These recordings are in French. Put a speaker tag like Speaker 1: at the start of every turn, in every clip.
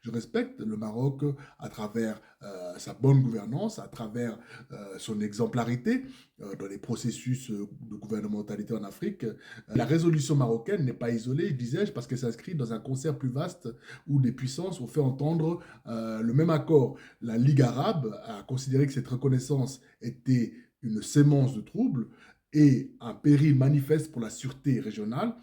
Speaker 1: Je respecte le Maroc à travers sa bonne gouvernance, à travers son exemplarité dans les processus de gouvernementalité en Afrique. La résolution marocaine n'est pas isolée, disais-je, parce qu'elle s'inscrit dans un concert plus vaste où des puissances ont fait entendre le même accord. La Ligue arabe a considéré que cette reconnaissance était une sémence de troubles et un péril manifeste pour la sûreté régionale.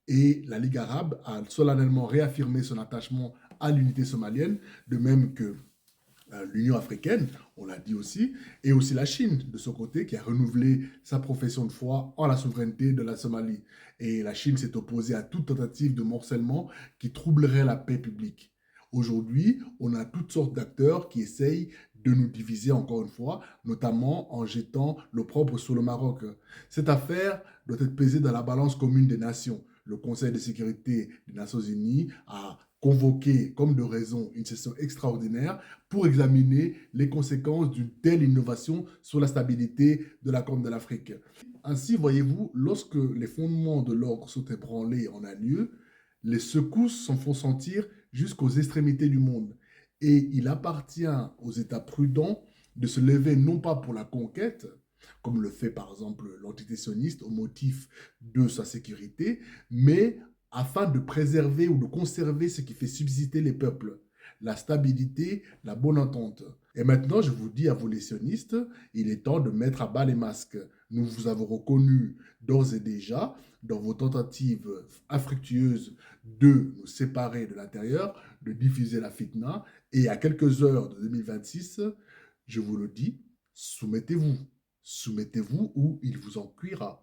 Speaker 1: Et la Ligue arabe a solennellement réaffirmé son attachement à l'unité somalienne, de même que l'Union africaine, on l'a dit aussi, et aussi la Chine, de son côté, qui a renouvelé sa profession de foi en la souveraineté de la Somalie. Et la Chine s'est opposée à toute tentative de morcellement qui troublerait la paix publique. Aujourd'hui, on a toutes sortes d'acteurs qui essayent de nous diviser encore une fois, notamment en jetant l'opprobre sur le Maroc. Cette affaire doit être pesée dans la balance commune des nations. Le Conseil de sécurité des Nations Unies a convoqué, comme de raison, une session extraordinaire pour examiner les conséquences d'une telle innovation sur la stabilité de la Corne de l'Afrique. Ainsi, voyez-vous, lorsque les fondements de l'ordre sont ébranlés en un lieu, les secousses s'en font sentir jusqu'aux extrémités du monde. Et il appartient aux États prudents de se lever non pas pour la conquête, comme le fait par exemple l'entité sioniste au motif de sa sécurité, mais afin de préserver ou de conserver ce qui fait subsister les peuples, la stabilité, la bonne entente. Et maintenant, je vous dis à vous les sionistes, il est temps de mettre à bas les masques. Nous vous avons reconnu d'ores et déjà dans vos tentatives infructueuses de nous séparer de l'intérieur, de diffuser la fitna. Et à quelques heures de 2026, je vous le dis, soumettez-vous. Soumettez-vous ou il vous en cuira.